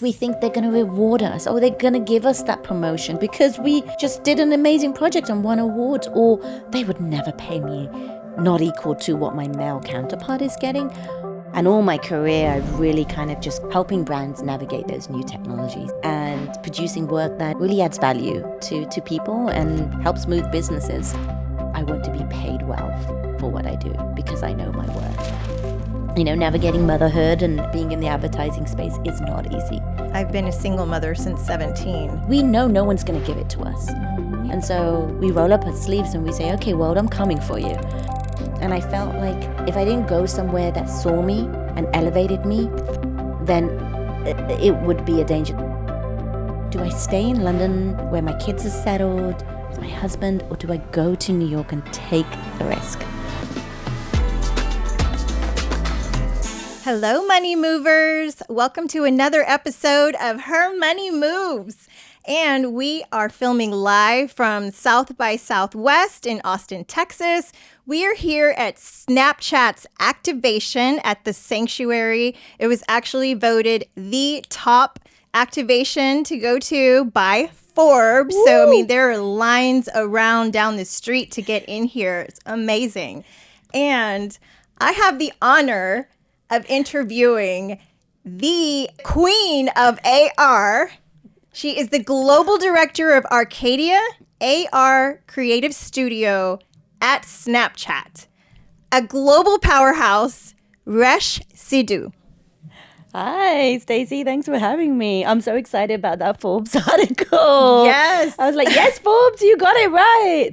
We think they're going to reward us or they're going to give us that promotion because we just did an amazing project and won awards, or they would never pay me not equal to what my male counterpart is getting. And all my career, I've really kind of just helping brands navigate those new technologies and producing work that really adds value to people and helps move businesses. I want to be paid well for what I do because I know my worth. You know, navigating motherhood and being in the advertising space is not easy. I've been a single mother since 17. We know no one's going to give it to us. Mm-hmm. And so we roll up our sleeves and we say, okay, world, I'm coming for you. And I felt like if I didn't go somewhere that saw me and elevated me, then it would be a danger. Do I stay in London where my kids are settled with my husband, or do I go to New York and take the risk? Hello, money movers. Welcome to another episode of Her Money Moves. And we are filming live from South by Southwest in Austin, Texas. We are here at Snapchat's activation at the Sanctuary. It was actually voted the top activation to go to by Forbes. Woo! So, I mean, there are lines around down the street to get in here. It's amazing. And I have the honor of interviewing the queen of AR. She is the global director of Arcadia AR Creative Studio at Snapchat. A global powerhouse, Resh Sidhu. Hi, Stacey. Thanks for having me. I'm so excited about that Forbes article. Yes. I was like, yes, Forbes, you got it right.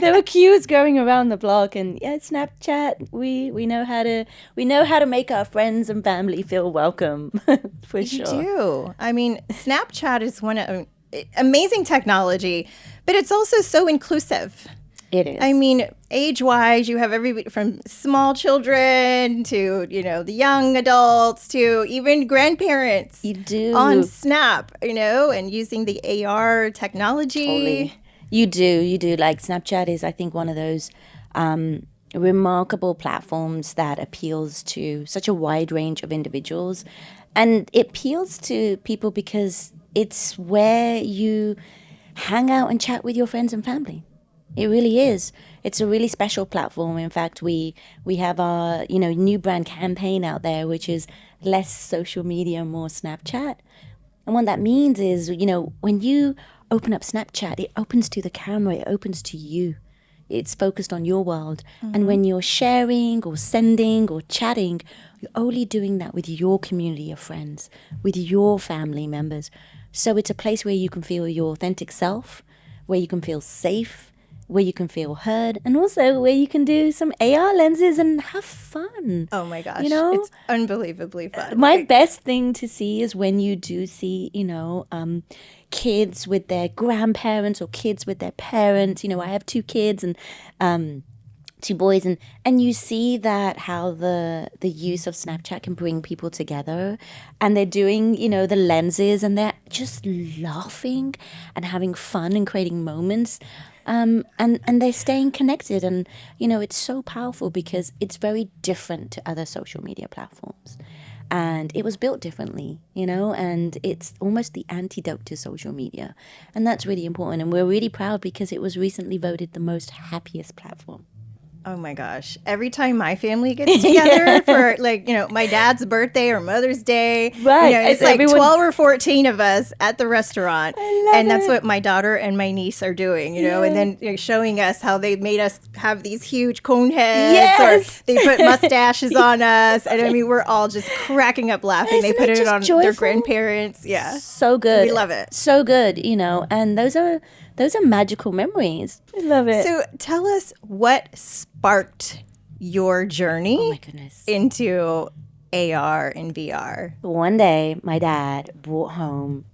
There were cues going around the blog, and yeah, Snapchat, we know how to make our friends and family feel welcome. For sure. You do. I mean, Snapchat is one of amazing technology, but it's also so inclusive. It is. I mean, age-wise, you have everybody from small children to, the young adults to even grandparents. You do. On Snap, and using the AR technology. Totally. You do. Like, Snapchat is, I think, one of those remarkable platforms that appeals to such a wide range of individuals. And it appeals to people because it's where you hang out and chat with your friends and family. It really is. It's a really special platform. In fact, we have our, new brand campaign out there, which is less social media, more Snapchat. And what that means is, when you open up Snapchat, it opens to the camera, it opens to you. It's focused on your world. Mm-hmm. And when you're sharing or sending or chatting, you're only doing that with your community of friends, with your family members. So it's a place where you can feel your authentic self, where you can feel safe, where you can feel heard, and also where you can do some AR lenses and have fun. Oh my gosh. It's unbelievably fun. My best thing to see is when you do see, kids with their grandparents or kids with their parents. I have 2 kids and 2 boys, and you see that how the use of Snapchat can bring people together, and they're doing, the lenses, and they're just laughing and having fun and creating moments. And they're staying connected, and it's so powerful because it's very different to other social media platforms, and it was built differently, and it's almost the antidote to social media, and that's really important. And we're really proud because it was recently voted the most happiest platform. Oh my gosh. Every time my family gets together for my dad's birthday or Mother's Day, right. It's like 12 or 14 of us at the restaurant. And that's what my daughter and my niece are doing, and then showing us how they made us have these huge cone heads. Yes. Or they put mustaches on us. And I mean, we're all just cracking up laughing. Isn't they put it on joyful? Their grandparents. Yeah. So good. We love it. So good, and those are magical memories. I love it. So tell us what sparked your journey into AR and VR. One day, my dad brought home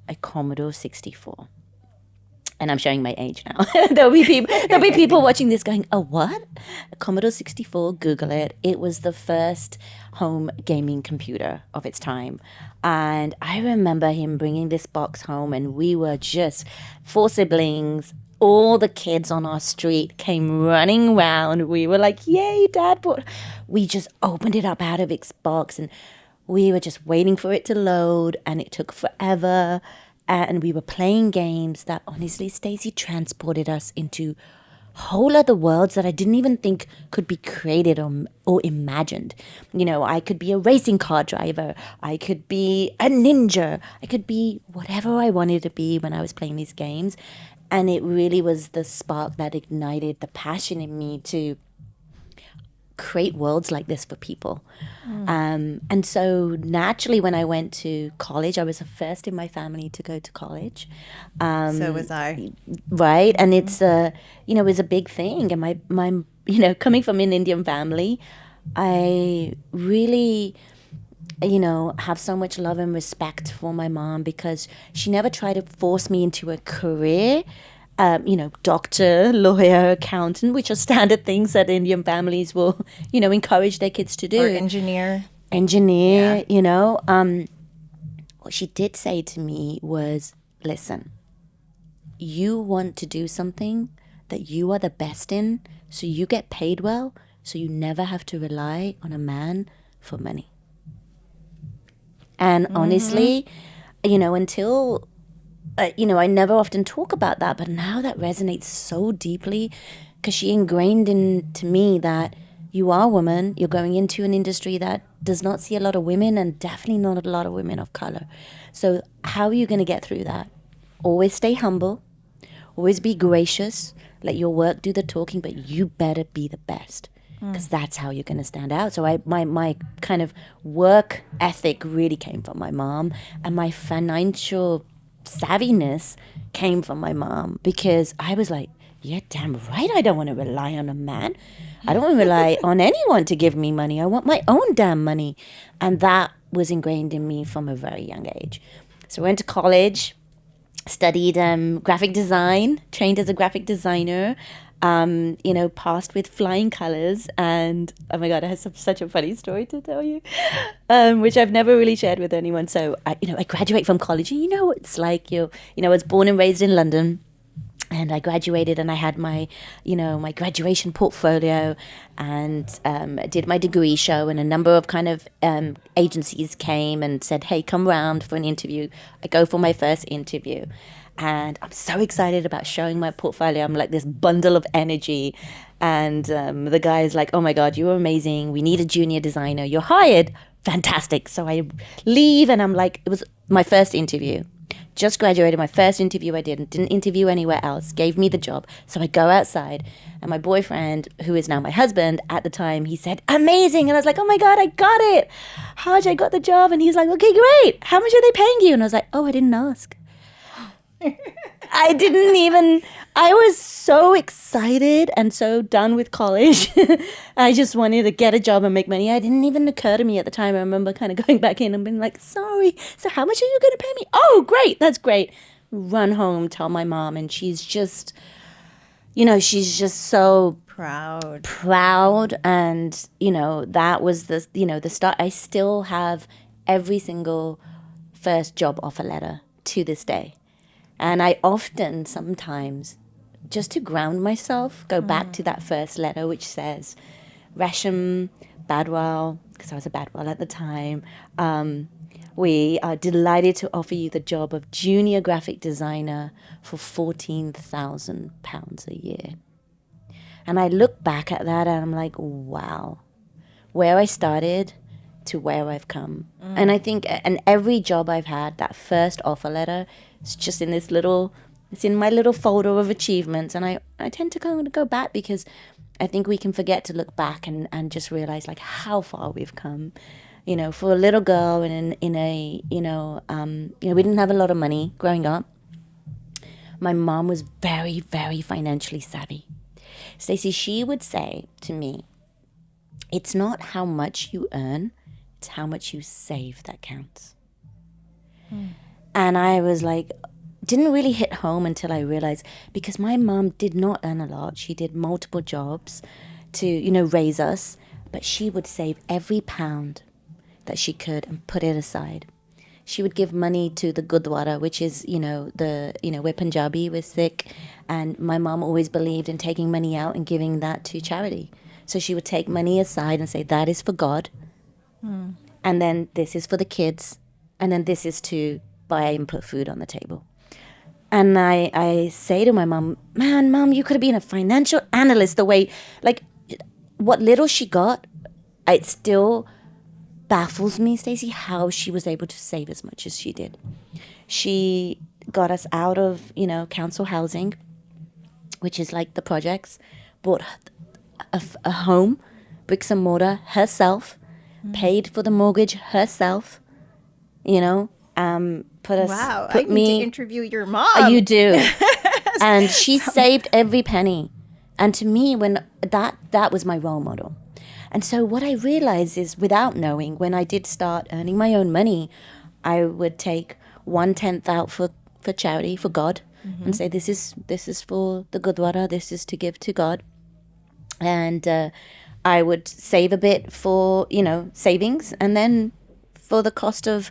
a Commodore 64. And I'm showing my age now. There'll be people watching this going, "Oh, what? A Commodore 64, Google it." It was the first home gaming computer of its time. And I remember him bringing this box home, and we were just 4 siblings. All the kids on our street came running round. We were like, "Yay, Dad bought." We just opened it up out of its box, and we were just waiting for it to load, and it took forever. And we were playing games that honestly, Stacey, transported us into whole other worlds that I didn't even think could be created or imagined. You know, I could be a racing car driver. I could be a ninja. I could be whatever I wanted to be when I was playing these games. And it really was the spark that ignited the passion in me to create worlds like this for people. And so naturally, when I went to college, I was the first in my family to go to college. So was I. Right. And it's it was a big thing. And my coming from an Indian family, I really have so much love and respect for my mom because she never tried to force me into a career. Doctor, lawyer, accountant, which are standard things that Indian families will, encourage their kids to do. Or engineer. What she did say to me was, listen, you want to do something that you are the best in, so you get paid well, so you never have to rely on a man for money. And honestly, until I never often talk about that, but now that resonates so deeply because she ingrained into me that you are a woman, you're going into an industry that does not see a lot of women and definitely not a lot of women of color. So how are you going to get through that? Always stay humble, always be gracious, let your work do the talking, but you better be the best because that's how you're going to stand out. So my kind of work ethic really came from my mom, and my financial savviness came from my mom because I was like, yeah, damn right, I don't want to rely on a man. I don't want to rely on anyone to give me money. I want my own damn money. And that was ingrained in me from a very young age. So I went to college, studied graphic design, trained as a graphic designer, passed with flying colors. And oh my God, I have such a funny story to tell you, which I've never really shared with anyone. So, I graduate from college, and it's like, I was born and raised in London. And I graduated, and I had my graduation portfolio, and did my degree show, and a number of kind of agencies came and said, hey, come round for an interview. I go for my first interview, and I'm so excited about showing my portfolio. I'm like this bundle of energy, and the guy is like, oh my God, you're amazing. We need a junior designer. You're hired. Fantastic. So I leave, and I'm like, it was my first interview. Just graduated, my first interview I didn't interview anywhere else, gave me the job. So I go outside, and my boyfriend, who is now my husband at the time, he said, amazing. And I was like, oh my God, I got it. Haj, I got the job. And he's like, okay, great. How much are they paying you? And I was like, oh, I didn't ask. I was so excited and so done with college. I just wanted to get a job and make money. It didn't even occur to me at the time. I remember kind of going back in and being like, sorry, so how much are you going to pay me? Oh, great, that's great. Run home, tell my mom, and she's just so proud. And, that was the start. I still have every single first job offer letter to this day. And I often, sometimes, just to ground myself, go back to that first letter, which says, Resham Badwal, because I was a Badwal at the time, we are delighted to offer you the job of junior graphic designer for £14,000 a year. And I look back at that and I'm like, wow, where I started to where I've come. And I think, and every job I've had, that first offer letter, it's just it's in my little folder of achievements. And I tend to kind of go back because I think we can forget to look back and just realize like how far we've come. For a little girl we didn't have a lot of money growing up. My mom was very, very financially savvy. Stacey, she would say to me, it's not how much you earn, it's how much you save that counts. And I was like, didn't really hit home until I realized, because my mom did not earn a lot. She did multiple jobs to, raise us, but she would save every pound that she could and put it aside. She would give money to the Gurdwara, which is, we're Punjabi, we're Sikh, and my mom always believed in taking money out and giving that to charity. So she would take money aside and say, that is for God. and then this is for the kids, and then this is to buy and put food on the table. And I say to my mom, man, mom, you could have been a financial analyst the way, like, what little she got, it still baffles me, Stacey, how she was able to save as much as she did. She got us out of, council housing, which is like the projects, bought a home, bricks and mortar herself, paid for the mortgage herself, Wow, I put need to me. interview your mom. You do. And she saved every penny. And to me, when that was my role model. And so what I realized is, without knowing, when I did start earning my own money, I would take 1/10 out for charity, for God, and say, this is for the Gurdwara, this is to give to God. And I would save a bit for, savings, and then for the cost of,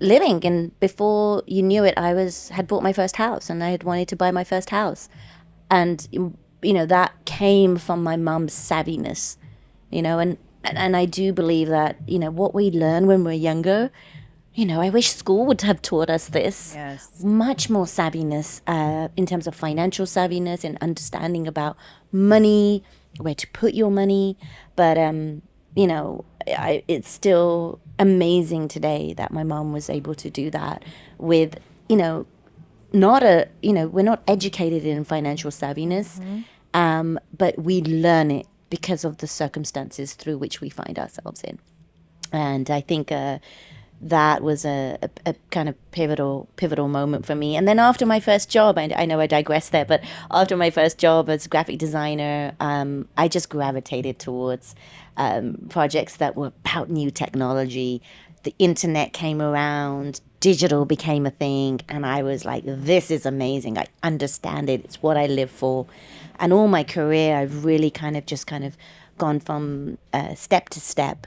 living. And before you knew it, I had bought my first house, and I had wanted to buy my first house. And, that came from my mom's savviness, and I do believe that, what we learn when we're younger, I wish school would have taught us this. Yes. Much more savviness in terms of financial savviness and understanding about money, where to put your money. But, it's still amazing today that my mom was able to do that with, we're not educated in financial savviness, but we learn it because of the circumstances through which we find ourselves in. And I think that was a kind of pivotal moment for me. And then after my first job, I know I digress there, but after my first job as graphic designer, I just gravitated towards projects that were about new technology. The internet came around, digital became a thing, and I was like, this is amazing. I understand it. It's what I live for. And all my career, I've really kind of gone from step to step,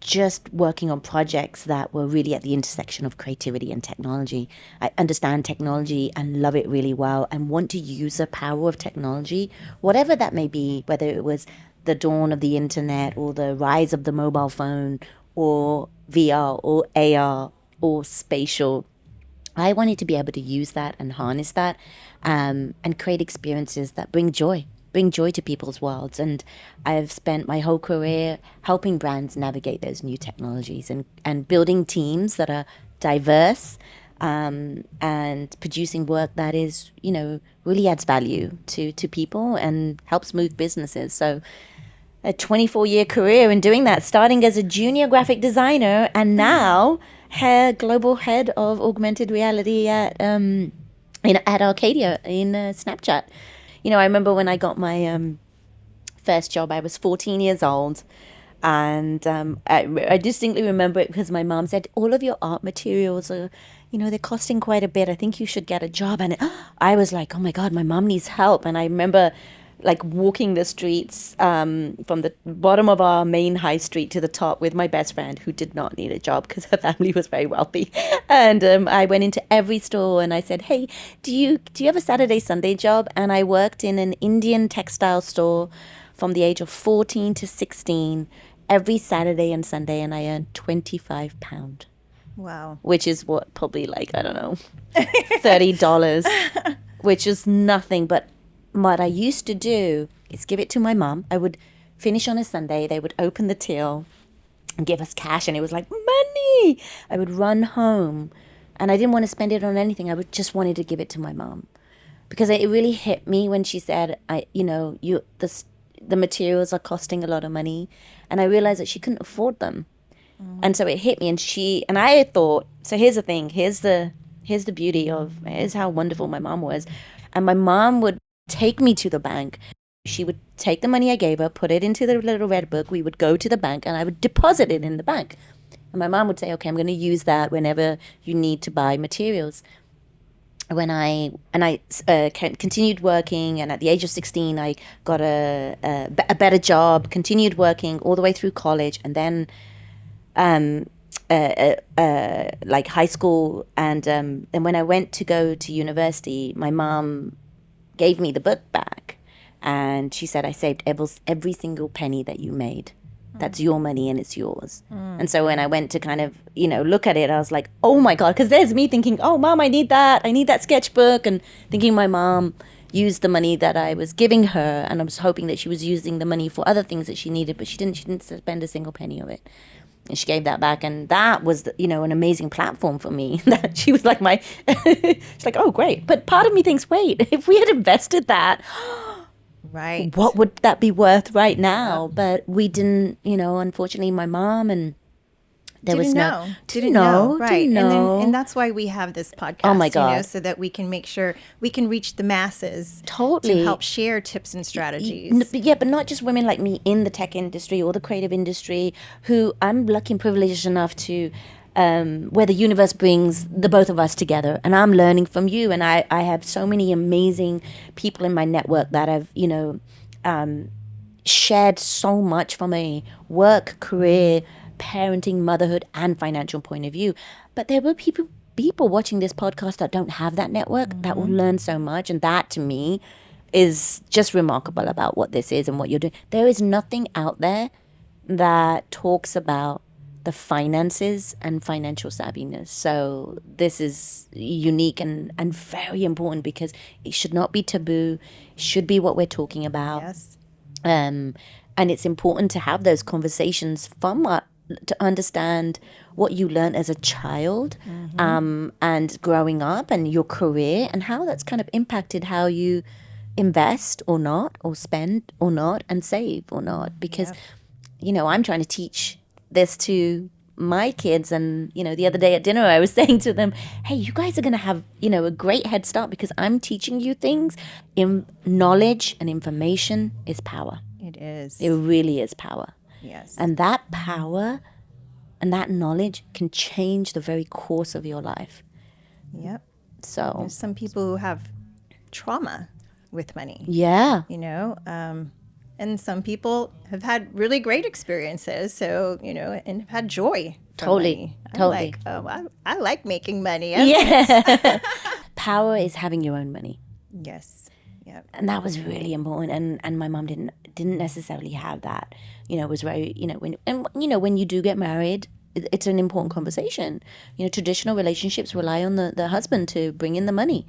just working on projects that were really at the intersection of creativity and technology. I understand technology and love it really well, and want to use the power of technology, whatever that may be, whether it was the dawn of the internet or the rise of the mobile phone or VR or AR or spatial. I wanted to be able to use that and harness that, and create experiences that bring joy to people's worlds. And I've spent my whole career helping brands navigate those new technologies, and building teams that are diverse, and producing work that is, really adds value to people and helps move businesses. So a 24-year career in doing that, starting as a junior graphic designer, and now global head of augmented reality at Arcadia in Snapchat. I remember when I got my first job, I was 14 years old. And I distinctly remember it because my mom said, all of your art materials are, they're costing quite a bit. I think you should get a job. And I was like, oh my God, my mom needs help. And I remember like walking the streets from the bottom of our main high street to the top with my best friend, who did not need a job because her family was very wealthy. And I went into every store and I said, hey, do you have a Saturday, Sunday job? And I worked in an Indian textile store from the age of 14 to 16 every Saturday and Sunday, and I earned £25. Wow. Which is what, probably like, I don't know, $30, which is nothing. But what I used to do is give it to my mom. I would finish on a Sunday. They would open the till and give us cash, and it was like money. I would run home, and I didn't want to spend it on anything. I would just wanted to give it to my mom, because it really hit me when she said, the materials are costing a lot of money, and I realized that she couldn't afford them. And so it hit me, and I thought, so here's the thing, here's the beauty of, here's how wonderful my mom was. And my mom would take me to the bank. She would take the money I gave her, put it into the little red book. We would go to the bank, and I would deposit it in the bank. And my mom would say, okay, I'm going to use that whenever you need to buy materials. When I continued working, and at the age of 16, I got a better job, continued working all the way through college, and then like high school. And then when I went to go to university, my mom gave me the book back, and she said, I saved every single penny that you made That's your money and it's yours. And so when I went to kind of, look at it, I was like, oh my God, because there's me thinking, oh, Mom, I need that sketchbook, and thinking my mom used the money that I was giving her, and I was hoping that she was using the money for other things that she needed, but she didn't spend a single penny of it. And she gave that back, and that was, an amazing platform for me. That she was like she's like, oh, great. But part of me thinks, wait, if we had invested that, right, what would that be worth right now? Yep. But we didn't, unfortunately, my mom and there didn't was know. no Didn't know. Right. Didn't know. And that's why we have this podcast, oh my God. So that we can make sure we can reach the masses totally to help share tips and strategies. Yeah, but not just women like me in the tech industry or the creative industry, who I'm lucky and privileged enough to where the universe brings the both of us together, and I'm learning from you, and I have so many amazing people in my network that have shared so much from a work, career, parenting, motherhood, and financial point of view. But there will people watching this podcast that don't have that network, that will learn so much, and that to me is just remarkable about what this is and what you're doing. There is nothing out there that talks about the finances and financial savviness. So this is unique and very important, because it should not be taboo. It should be what we're talking about. Yes. And it's important to have those conversations to understand what you learned as a child, and growing up, and your career, and how that's kind of impacted how you invest or not, or spend or not, and save or not. Because, I'm trying to teach this to my kids, and the other day at dinner I was saying to them, hey, you guys are going to have a great head start, because I'm teaching you things. Knowledge and information is power. It is. It really is power. Yes. And that power and that knowledge can change the very course of your life. Yep. So there's some people who have trauma with money. Yeah. And some people have had really great experiences, so, and have had joy from money. Totally. I like making money. Yeah. Power is having your own money. Yes. Yep. And that was really important. And my mom didn't necessarily have that. It was very, when you do get married, it's an important conversation. Traditional relationships rely on the husband to bring in the money.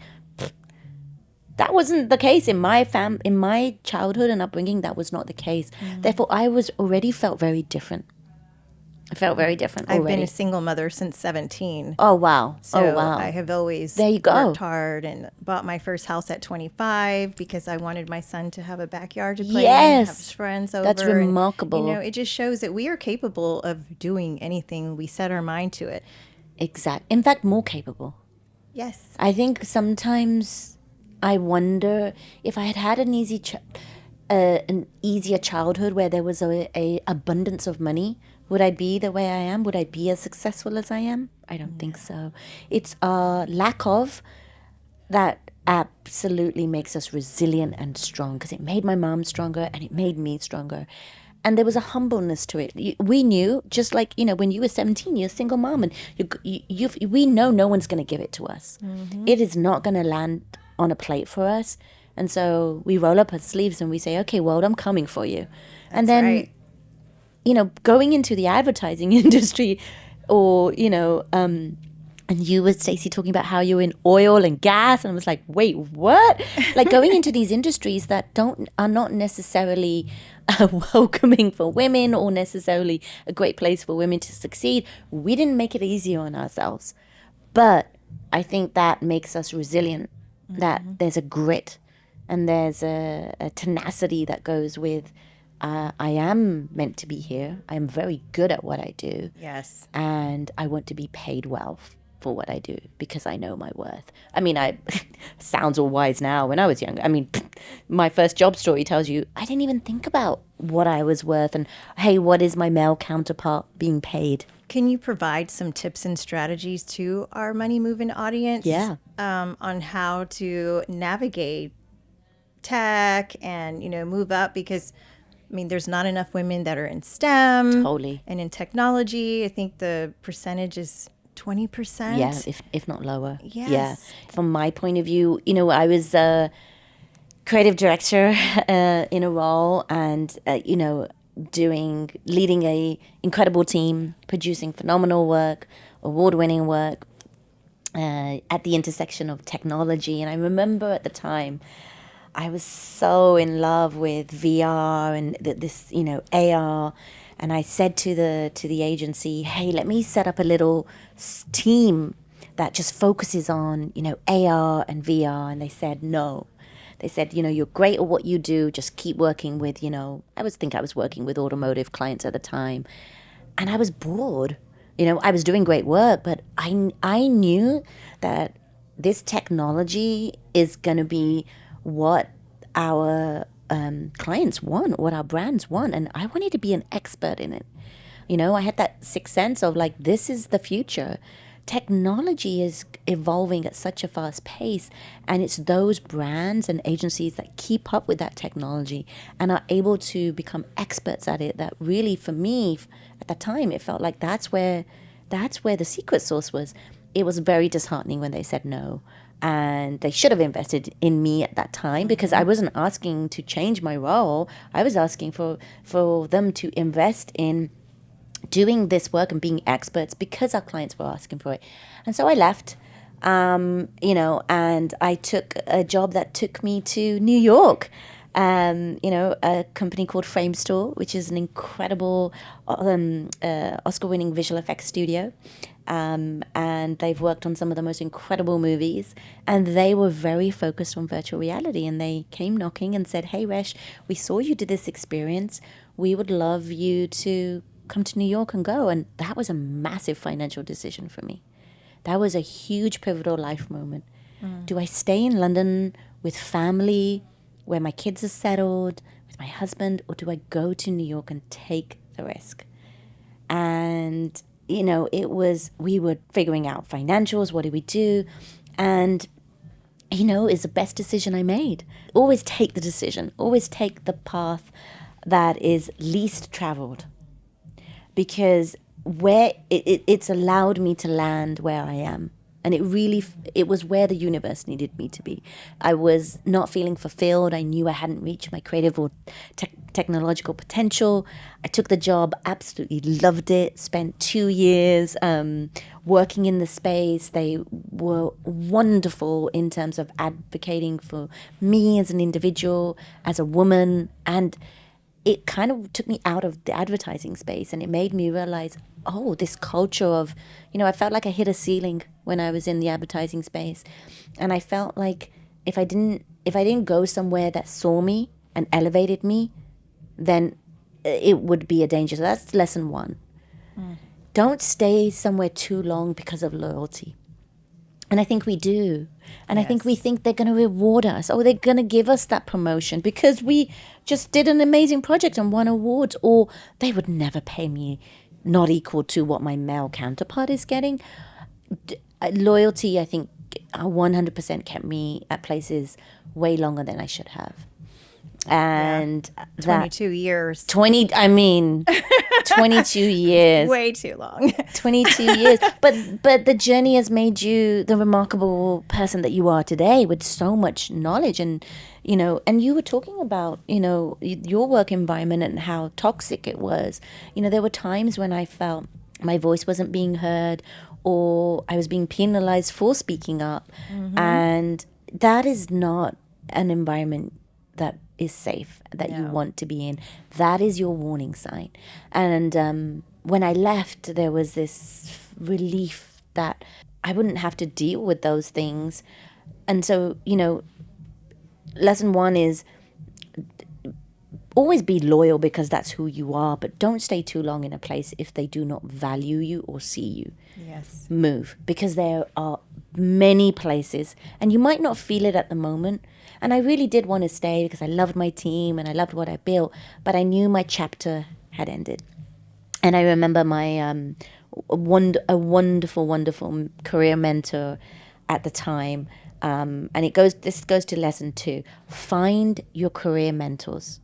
That wasn't the case in my childhood and upbringing. That was not the case. Therefore, I already felt very different. I felt very different already. I've been a single mother since 17. Oh, wow. So I have always worked hard and bought my first house at 25 because I wanted my son to have a backyard to play in, have his friends over. That's remarkable. And, it just shows that we are capable of doing anything we set our mind to it. Exactly. In fact, more capable. Yes. I think sometimes I wonder if I had had an easier childhood where there was a abundance of money, would I be the way I am? Would I be as successful as I am? I don't think so. It's a lack of that absolutely makes us resilient and strong, because it made my mom stronger and it made me stronger. And there was a humbleness to it. We knew, just like, when you were 17, you're a single mom, and we know no one's going to give it to us. It is not going to land on a plate for us. And so we roll up our sleeves and we say, okay, world, I'm coming for you. And then, right. Going into the advertising industry, or, and you were, Stacey, talking about how you're in oil and gas. And I was like, wait, what? Like, going into these industries that are not necessarily welcoming for women, or necessarily a great place for women to succeed. We didn't make it easy on ourselves. But I think that makes us resilient, that there's a grit and there's a tenacity that goes with, I am meant to be here. I am very good at what I do. Yes. And I want to be paid well for what I do, because I know my worth. I mean, sounds all wise now. When I was younger, I mean, my first job story tells you I didn't even think about what I was worth and, hey, what is my male counterpart being paid? Can you provide some tips and strategies to our Money Moving audience? Yeah. On how to navigate tech and, move up? Because, there's not enough women that are in STEM. Totally. And in technology. I think the percentage is 20%. Yeah, if not lower. Yes. Yeah. From my point of view, I was a creative director in a role, and, leading a incredible team, producing phenomenal work, award-winning work, at the intersection of technology. And I remember at the time, I was so in love with VR and this, AR. And I said to the agency, "Hey, let me set up a little team that just focuses on, AR and VR." And they said no. They said, "You're great at what you do. Just keep working with, I was working with automotive clients at the time, and I was bored. I was doing great work, but I knew that this technology is going to be what our clients want, what our brands want, and I wanted to be an expert in it. I had that sixth sense of like, this is the future. Technology is evolving at such a fast pace, and it's those brands and agencies that keep up with that technology and are able to become experts at it that really, for me, at the time, it felt like that's where the secret sauce was. It was very disheartening when they said no. And they should have invested in me at that time, because I wasn't asking to change my role. I was asking for them to invest in doing this work and being experts, because our clients were asking for it. And so I left, and I took a job that took me to New York, a company called Frame Store, which is an incredible Oscar-winning visual effects studio. And they've worked on some of the most incredible movies. And they were very focused on virtual reality. And they came knocking and said, "Hey, Resh, we saw you did this experience. We would love you to come to New York and go." And that was a massive financial decision for me. That was a huge pivotal life moment. Do I stay in London with family, where my kids are settled, with my husband, or do I go to New York and take the risk? And, we were figuring out financials. What do we do? And, it's the best decision I made. Always take the decision. Always take the path that is least traveled. Because where it's allowed me to land where I am. And it was where the universe needed me to be. I was not feeling fulfilled. I knew I hadn't reached my creative or technological potential. I took the job, absolutely loved it, spent 2 years working in the space. They were wonderful in terms of advocating for me as an individual, as a woman, and it kind of took me out of the advertising space, and it made me realize, this culture of, I felt like I hit a ceiling when I was in the advertising space. And I felt like if I didn't go somewhere that saw me and elevated me, then it would be a danger. So that's lesson one. Don't stay somewhere too long because of loyalty. And I think we do. And yes. I think we think they're going to reward us. Or they're going to give us that promotion because we just did an amazing project and won awards. Or they would never pay me not equal to what my male counterpart is getting. Loyalty, I think, 100% kept me at places way longer than I should have. And 22 years. 22 years. Way too long. 22 years. But the journey has made you the remarkable person that you are today, with so much knowledge. And, and you were talking about, your work environment and how toxic it was. There were times when I felt my voice wasn't being heard, or I was being penalized for speaking up. Mm-hmm. And that is not an environment that is safe, that you want to be in. That is your warning sign. And when I left, there was this relief that I wouldn't have to deal with those things. And so, lesson one is always be loyal, because that's who you are, but don't stay too long in a place if they do not value you or see you. Yes. Move, because there are many places, and you might not feel it at the moment. And I really did want to stay because I loved my team and I loved what I built, but I knew my chapter had ended. And I remember my a wonderful, wonderful career mentor at the time, and this goes to lesson 2. Find your career mentors.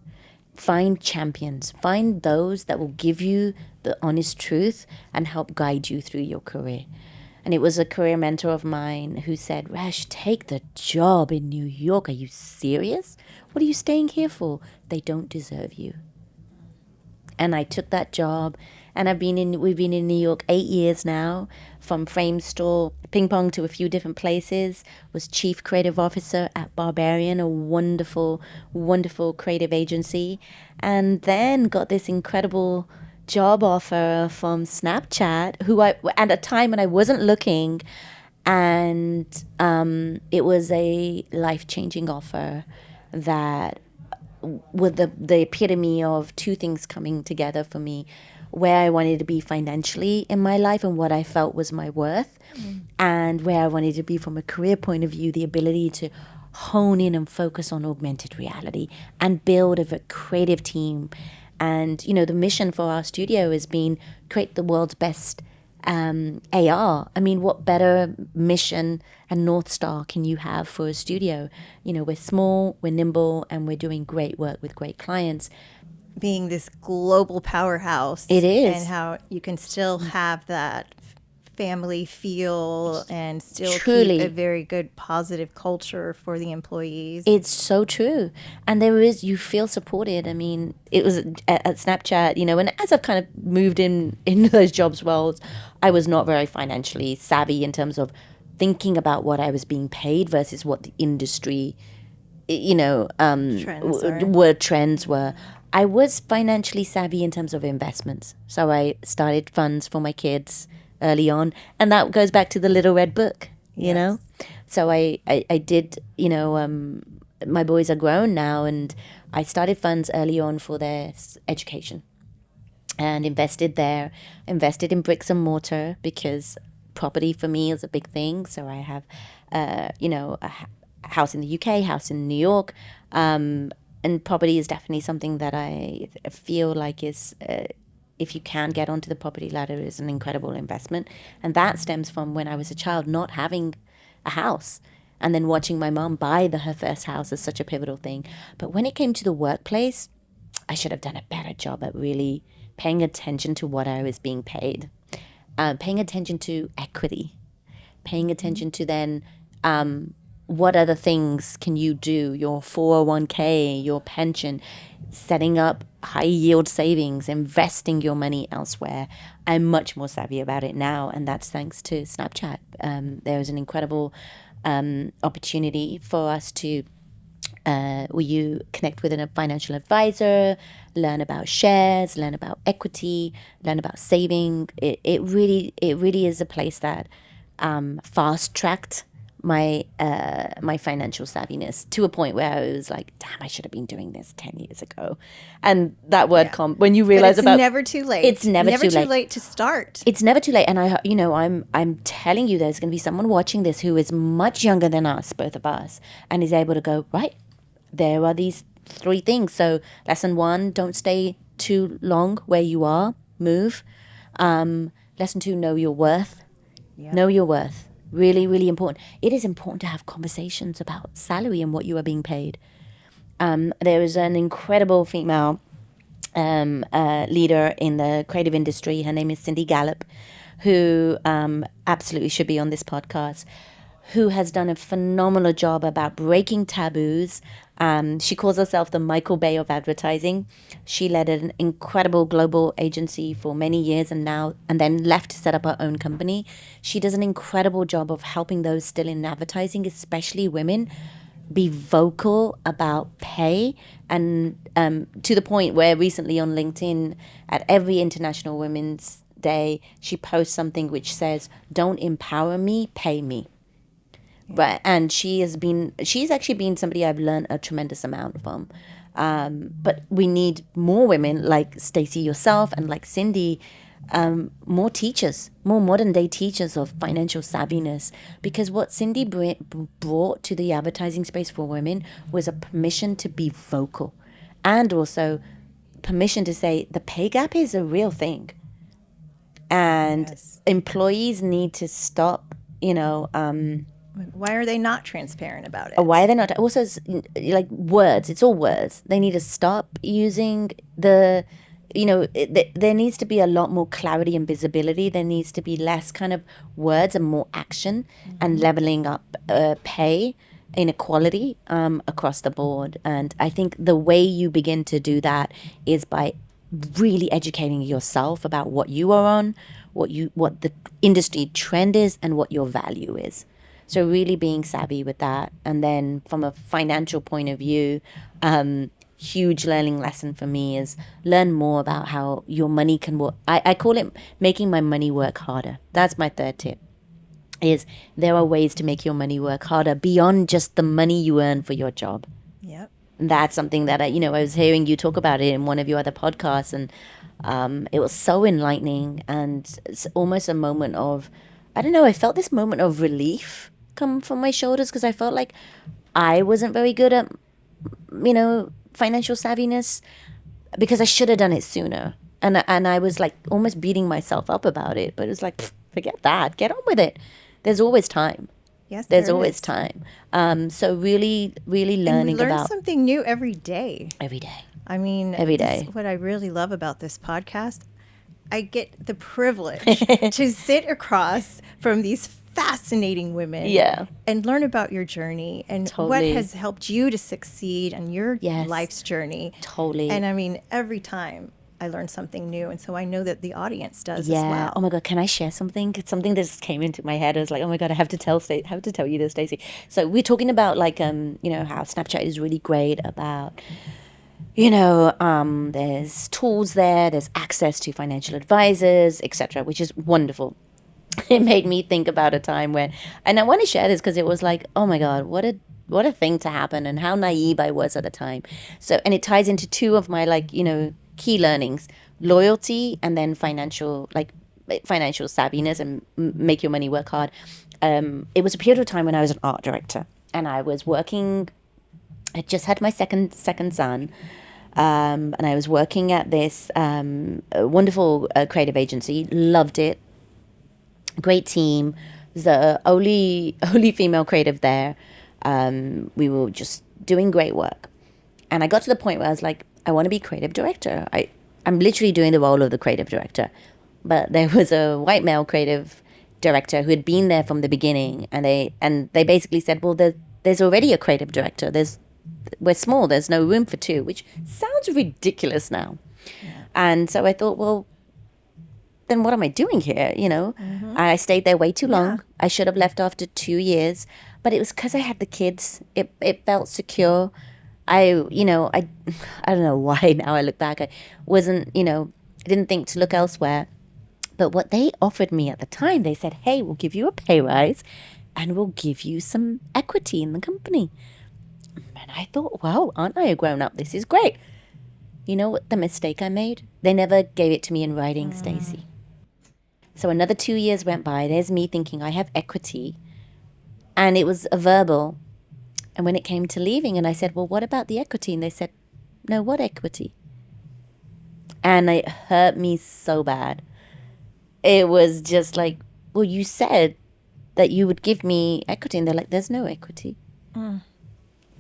Find champions. Find those that will give you the honest truth and help guide you through your career. And it was a career mentor of mine who said, "Resh, take the job in New York. Are you serious? What are you staying here for? They don't deserve you." And I took that job, and we've been in New York 8 years now, from frame store ping pong to a few different places. Was chief creative officer at Barbarian, a wonderful, wonderful creative agency, and then got this incredible job offer from Snapchat, who I at a time when I wasn't looking, and it was a life-changing offer that with the epitome of two things coming together for me, where I wanted to be financially in my life and what I felt was my worth, and where I wanted to be from a career point of view, the ability to hone in and focus on augmented reality and build a creative team. And the mission for our studio has been create the world's best AR. I mean, what better mission and North Star can you have for a studio? We're small, we're nimble, and we're doing great work with great clients. Being this global powerhouse. It is. And how you can still have that family feel and still Truly. keep a very good positive culture for the employees. It's so true. And you feel supported. I mean, it was at Snapchat, and as I've kind of moved into those jobs roles, I was not very financially savvy in terms of thinking about what I was being paid versus what the industry, trends were. I was financially savvy in terms of investments. So I started funds for my kids early on, and that goes back to the Little Red Book, you know. So I did, my boys are grown now, and I started funds early on for their education, and invested in bricks and mortar, because property for me is a big thing. So I have, a house in the UK, house in New York, and property is definitely something that I feel like is. If you can get onto the property ladder, is an incredible investment. And that stems from when I was a child not having a house, and then watching my mom buy her first house is such a pivotal thing. But when it came to the workplace, I should have done a better job at really paying attention to what I was being paid, paying attention to equity, paying attention to then what other things can you do, your 401k, your pension, setting up high yield savings, investing your money elsewhere. I'm much more savvy about it now, and that's thanks to Snapchat. There was an incredible opportunity for us to where you connect with a financial advisor, learn about shares, learn about equity, learn about saving. It really is a place that fast tracked my financial savviness to a point where I was like, damn, I should have been doing this 10 years ago. And that word when you realize it's never too late. It's never too late to start. It's never too late. And I'm telling you, there's going to be someone watching this who is much younger than us, both of us, and is able to go, right, there are these 3 things. So lesson 1, don't stay too long where you are, move. Lesson 2, know your worth. Know your worth. Really, really important. It is important to have conversations about salary and what you are being paid. There is an incredible female leader in the creative industry. Her name is Cindy Gallup, who absolutely should be on this podcast, who has done a phenomenal job about breaking taboos. She calls herself the Michael Bay of advertising. She led an incredible global agency for many years and then left to set up her own company. She does an incredible job of helping those still in advertising, especially women, be vocal about pay, and to the point where recently on LinkedIn at every International Women's Day, she posts something which says, "Don't empower me, pay me." Right, and she's actually been somebody I've learned a tremendous amount from. But we need more women like Stacey, yourself, and like Cindy, more teachers, more modern day teachers of financial savviness. Because what Cindy brought to the advertising space for women was a permission to be vocal, and also permission to say the pay gap is a real thing, and employees need to stop, why are they not transparent about it? Why are they not? Also, like words, it's all words. They need to stop using there needs to be a lot more clarity and visibility. There needs to be less kind of words and more action, and leveling up pay inequality across the board. And I think the way you begin to do that is by really educating yourself about what you are on, what the industry trend is, and what your value is. So really being savvy with that. And then from a financial point of view, huge learning lesson for me is learn more about how your money can work. I call it making my money work harder. That's my third tip. Is there are ways to make your money work harder beyond just the money you earn for your job. Yep. And that's something that I was hearing you talk about it in one of your other podcasts, and it was so enlightening, and it's almost a moment of, I don't know, I felt this moment of relief come from my shoulders because I felt like I wasn't very good at, financial savviness because I should have done it sooner. And I was like almost beating myself up about it, but it was like, forget that, get on with it. There's always time. Yes, There's there always is. time. So really, really And we learning learn about something new every day. every day. I mean, Every this day. is what I really love about this podcast. I get the privilege to sit across from these fascinating women Yeah. and learn about your journey and what Totally. has helped you to succeed on your Yes. life's journey. Totally. And I mean, every time I learn something new. And so I know that the audience does Yeah. as well. Oh my God, can I share something? It's something that just came into my head. I was like, oh my God, I have to tell you this, Stacey. So we're talking about like how Snapchat is really great about, there's tools there, there's access to financial advisors, etc., which is wonderful. It made me think about a time when, and I want to share this because it was like, oh my God, what a thing to happen, and how naive I was at the time. So, and it ties into two of my key learnings: loyalty, and then financial savviness, and make your money work hard. It was a period of time when I was an art director, and I was working. I just had my second son. And I was working at this wonderful creative agency. Loved it. Great team. The only female creative there. We were just doing great work. And I got to the point where I was like, I want to be creative director. I'm literally doing the role of the creative director. But there was a white male creative director who had been there from the beginning, and they basically said, well, there's already a creative director. We're small. There's no room for two, which sounds ridiculous now. Yeah. And so I thought, well, then what am I doing here? I stayed there way too long. Yeah. I should have left after 2 years, but it was because I had the kids. It felt secure. I don't know why now I look back. I wasn't, I didn't think to look elsewhere. But what they offered me at the time, they said, hey, we'll give you a pay rise and we'll give you some equity in the company. And I thought, wow, aren't I a grown up? This is great. You know what the mistake I made? They never gave it to me in writing, Stacey. So another 2 years went by. There's me thinking I have equity. And it was a verbal. And when it came to leaving, and I said, well, what about the equity? And they said, no, what equity? And it hurt me so bad. It was just like, well, you said that you would give me equity. And they're like, there's no equity.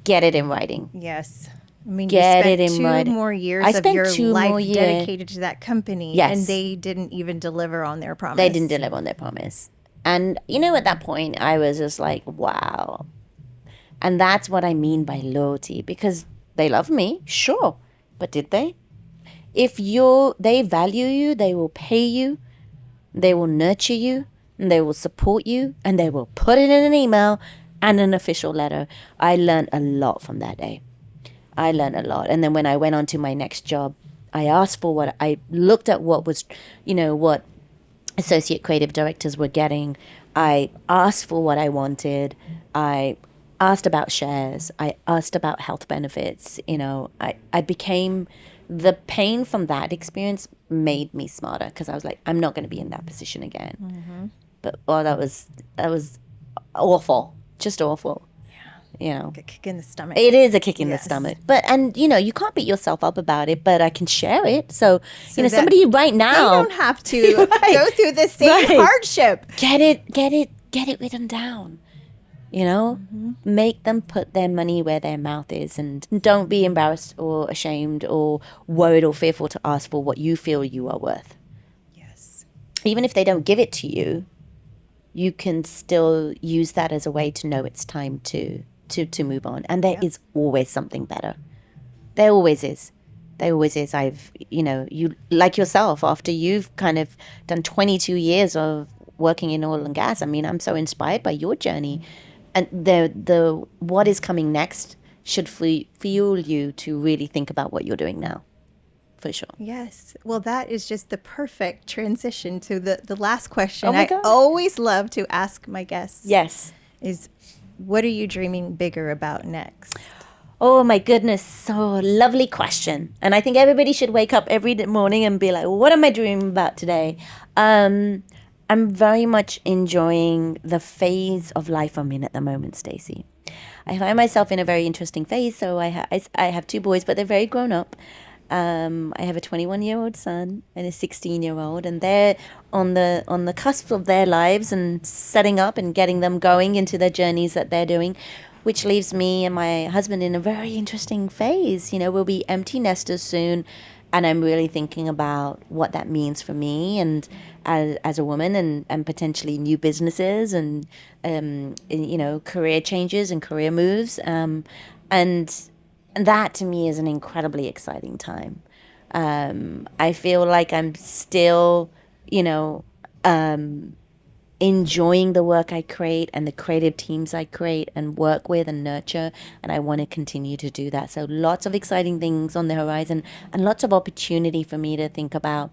Get it in writing. Yes. I mean, Get you it in spent writing. 2 more years I of spent your 2 more life years. dedicated to that company, Yes. and they didn't even deliver on their promise. They didn't deliver on their promise. And, at that point, I was just like, wow. And that's what I mean by loyalty, because they love me, sure. But did they? If they value you, they will pay you, they will nurture you, and they will support you, and they will put it in an email and an official letter. I learned a lot from that day. I learned a lot. And then when I went on to my next job, I looked at what was, what associate creative directors were getting. I asked for what I wanted. I asked about shares. I asked about health benefits. I became, the pain from that experience made me smarter, because I was like, I'm not going to be in that position again. Mm-hmm. But, that was awful. Just awful. Like a kick in the stomach. It is a kick in the Yes. stomach. But, and, you can't beat yourself up about it, but I can share it. So that somebody right They now, don't have to go through the same Right. hardship. get it written down. Make them put their money where their mouth is, and don't be embarrassed or ashamed or worried or fearful to ask for what you feel you are worth. Yes. Even if they don't give it to you, you can still use that as a way to know it's time to move on. And there is always something better. There always is. There always is. You like yourself, after you've kind of done 22 years of working in oil and gas. I mean, I'm so inspired by your journey, and the what is coming next should fuel you to really think about what you're doing now, for sure. Yes. Well, that is just the perfect transition to the last question Oh my I God. always love to ask my guests. Yes. Is what are you dreaming bigger about next? Oh my goodness, so lovely question. And I think everybody should wake up every morning and be like, what am I dreaming about today? I'm very much enjoying the phase of life I'm in at the moment, Stacey. I find myself in a very interesting phase. So I have two boys, but they're very grown up. I have a 21-year-old son and a 16-year-old, and they're on the cusp of their lives and setting up and getting them going into their journeys that they're doing, which leaves me and my husband in a very interesting phase. We'll be empty nesters soon, and I'm really thinking about what that means for me and as a woman, and potentially new businesses and career changes and career moves, and that to me is an incredibly exciting time. I feel like I'm still, you know, enjoying the work I create and the creative teams I create and work with and nurture. And I want to continue to do that. So lots of exciting things on the horizon and lots of opportunity for me to think about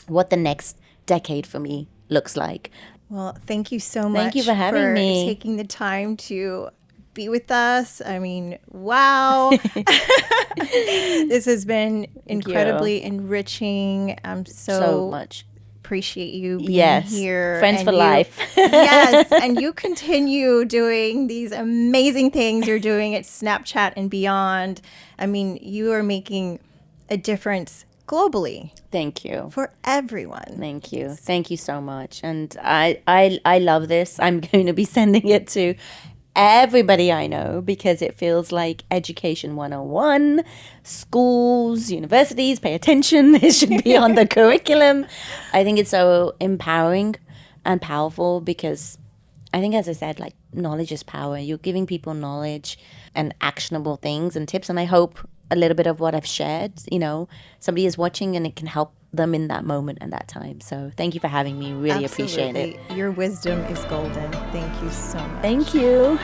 what the next decade for me looks like. Well, thank you so Thank you much for having me. taking the time to be with us. I mean, wow. This has been incredibly enriching. I'm So much. appreciate you being Yes. here. Friends for life. Yes. And you continue doing these amazing things you're doing at Snapchat and beyond. I mean, you are making a difference globally Thank you. for everyone. Thank you. Thank you so much. And I love this. I'm going to be sending it to everybody I know because it feels like education 101. Schools, universities, pay attention. It should be on the curriculum. I think it's so empowering and powerful because I think, as I said, like knowledge is power. You're giving people knowledge and actionable things and tips. And I hope a little bit of what I've shared, somebody is watching and it can help them in that moment and that time. So thank you for having me. Really appreciate it. Your wisdom is golden. Thank you so much. Thank you.